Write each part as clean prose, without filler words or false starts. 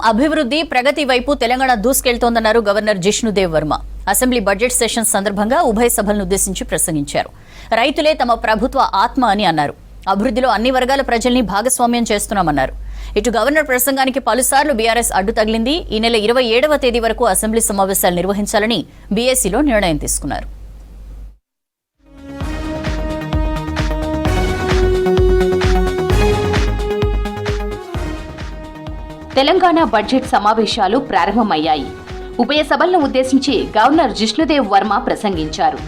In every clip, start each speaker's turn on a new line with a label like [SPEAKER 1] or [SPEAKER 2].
[SPEAKER 1] అభివృద్ధి ప్రగతి వైపు తెలంగాణ దూసుకెళ్తోందన్నారు governor Jishnu Dev Varma. Assembly budget session సందర్భంగా ఉభయ సభలను ఉద్దేశించి ప్రసంగించారు. రైతులే తమ ప్రభుత్వ ఆత్మ అని అన్నారు. అభివృద్ధిలో అన్ని వర్గాల ప్రజల్ని భాగస్వామ్యం చేస్తున్నామన్నారు. ఇటు గవర్నర్ ప్రసంగానికి పలుసార్లు బీఆర్ఎస్ అడ్డు తగిలింది. ఈ నెల 27వ తేదీ వరకు అసెంబ్లీ సమావేశాలు నిర్వహించాలని బీఏసీలో నిర్ణయం తీసుకున్నారు.
[SPEAKER 2] తెలంగాణ బడ్జెట్ సమావేశాలు ప్రారంభమయ్యాయి. ఉభయ సభలను ఉద్దేశించి గవర్నర్ జిష్ణుదేవ్ వర్మ ప్రసంగించారు.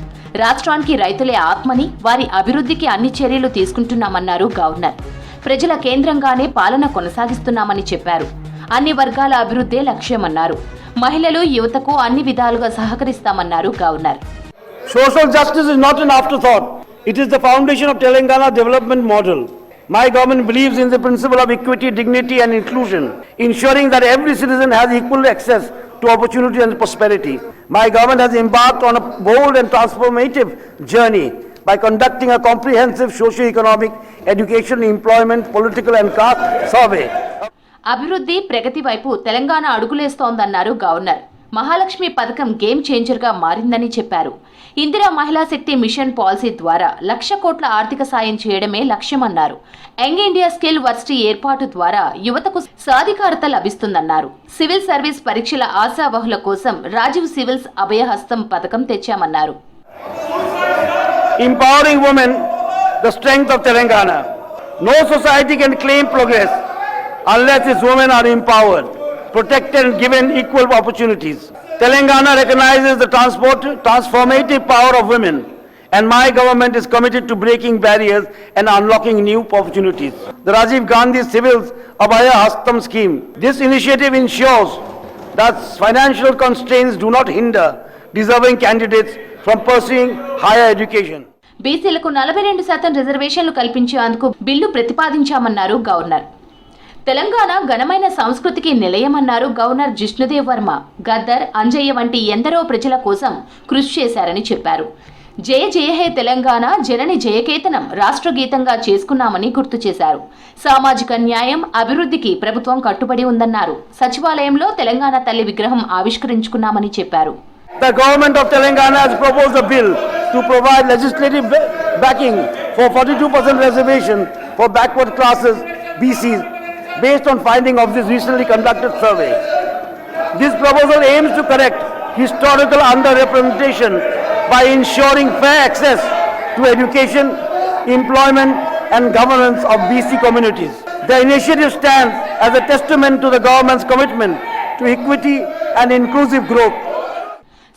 [SPEAKER 2] రాష్ట్రానికి రైతులే ఆత్మని, వారి అభివృద్ధికి అన్ని చర్యలు తీసుకుంటున్నామన్నారు గవర్నర్. ప్రజల కేంద్రంగానే పాలన కొనసాగిస్తున్నామని చెప్పారు. అన్ని వర్గాల అభివృద్ధే లక్ష్యమన్నారు. మహిళలు, యువతకు అన్ని విధాలుగా సహకరిస్తామన్నారు governor.
[SPEAKER 3] Social justice is not an afterthought. It is the foundation of Telangana development model. My government believes in the principle of equity, dignity and inclusion, ensuring that every citizen has equal access to opportunity and prosperity. My government has embarked on a bold and transformative journey by conducting a comprehensive socio-economic, education, employment, political and caste survey.
[SPEAKER 2] అభివృద్ధి ప్రగతి వైపు Telangana అడుగులేస్తోందన్నారు governor. Mahalakshmi పథకం game changer గా మారిందని చెప్పారు. ఇందిరా మహిళా శక్తి machine policy ద్వారా 1,00,000 కోట్ల ఆర్థిక సాయం చేయడమే లక్ష్యమన్నారు. యంగ్ ఇండియా స్కిల్ వర్సిటీ ఏర్పాటు ద్వారా యువతకు సాధికారత లభిస్తుందన్నారు. సివిల్ సర్వీస్ పరీక్షల ఆశావహుల కోసం రాజీవ్ సివిల్స్ అభయహస్తం పథకం తెచ్చామన్నారు.
[SPEAKER 3] Empowering women, the strength of Telangana. No society can claim progress unless its women are empowered, protected and given equal opportunities. Telangana recognizes the transformative power of women, and my government is committed to breaking barriers and unlocking new opportunities. The Rajiv Gandhi Civils Abhaya Hastam scheme. This initiative ensures that financial constraints do not hinder deserving candidates from pursuing higher education.
[SPEAKER 2] బీసీలకు 42% రిజర్వేషన్లు కల్పించేందుకు bill ప్రతిపాదించామన్నారు governor. Telangana ఘనమైన సంస్కృతికి నిలయమన్నారు governor Jishnu Dev Varma. Gaddar, Anjaiah వంటి ఎందరో ప్రజల కోసం కృషి చేశారని చెప్పారు. జయ జయ హే తెలంగాణ జనని జయకేతనం రాష్ట్ర గీతంగా చేసుకున్నామని గుర్తు చేశారు. సామాజిక న్యాయం, అభివృద్ధికి ప్రభుత్వం కట్టుబడి ఉందన్నారు. సచివాలయంలో తెలంగాణ తల్లి విగ్రహం ఆవిష్కరించుకున్నామని చెప్పారు.
[SPEAKER 3] The government of Telangana has proposed a bill to provide legislative backing for 42% reservation for backward classes BCs based on finding of this recently conducted survey. This proposal aims to correct historical underrepresentation by ensuring fair access to education, employment and governance of BC communities. The initiative stands as a testament to the government's commitment to equity and inclusive growth.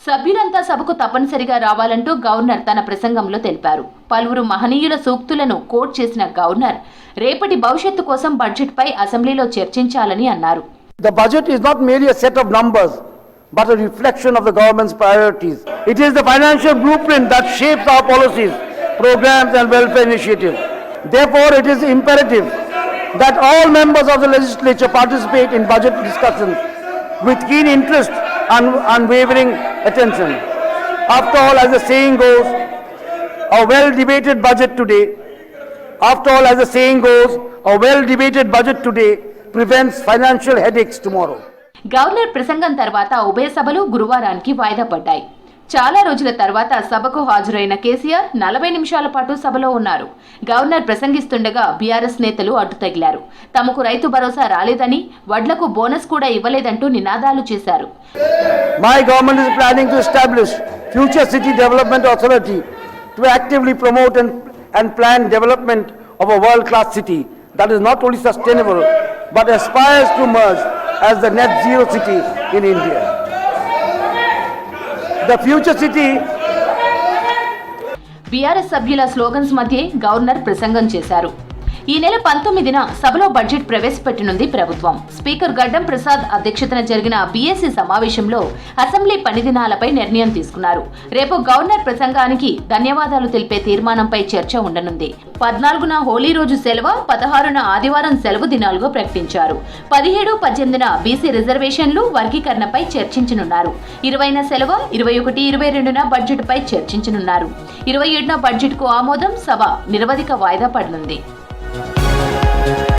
[SPEAKER 2] సభ్యులంతా సభకు తప్పనిసరిగా రావాలంటూ governor తన ప్రసంగంలో తెలిపారు. పలువురు మహనీయుల సూక్తులను coat చేసిన governor రేపటి భవిష్యత్తు కోసం బడ్జెట్ పై అసెంబ్లీలో చర్చించాలని అన్నారు.
[SPEAKER 3] The budget is not merely a set of numbers but a reflection of the government's priorities. It is the financial blueprint that shapes our policies, programs and welfare initiatives. Therefore, it is imperative that all members of the legislature participate in budget discussions with keen interest and unwavering attention. After all, as the saying goes, a well-debated budget today prevents financial headaches tomorrow.
[SPEAKER 2] Governor ప్రసంగం తర్వాత ఉభయ సభలు గురువారానికి వాయిదా పడ్డాయి. చాలా రోజుల తర్వాత సభకు హాజరైన కేసీఆర్ 40 నిమిషాల పాటు సభలో ఉన్నారు. గవర్నర్ ప్రసంగిస్తుండగా బీఆర్ఎస్ నేతలు అడ్డు తగిలారు. తమకు రైతు భరోసా రాలేదని, వడ్లకు బోనస్ కూడా ఇవ్వలేదంటూ నినాదాలు చేశారు.
[SPEAKER 3] My government is planning to establish Future City Development Authority to actively promote and plan development of a world-class city that is not only sustainable but aspires to emerge as the net zero city in India. The future city.
[SPEAKER 2] BRS సభ్యుల slogans మధ్య governor ప్రసంగం చేశారు. ఈ నెల 19న సభలో budget ప్రవేశపెట్టనుంది ప్రభుత్వం. Speaker గడ్డం ప్రసాద్ అధ్యక్షతన జరిగిన బీఏసీ సమావేశంలో అసెంబ్లీ పని దినాలపై నిర్ణయం తీసుకున్నారు. రేపు గవర్నర్ ప్రసంగానికి ధన్యవాదాలు తెలిపే తీర్మానంపై చర్చ ఉండనుంది. 14న హోలీ రోజు సెలవు, 16న ఆదివారం సెలవు దినాలుగా ప్రకటించారు. 17, 18న బీసీ రిజర్వేషన్లు, వర్గీకరణపై చర్చించనున్నారు. 20న సెలవు, 21, 22న బడ్జెట్ పై చర్చించనున్నారు. 27న బడ్జెట్ కు ఆమోదం, సభ నిరవధిక వాయిదా పడనుంది.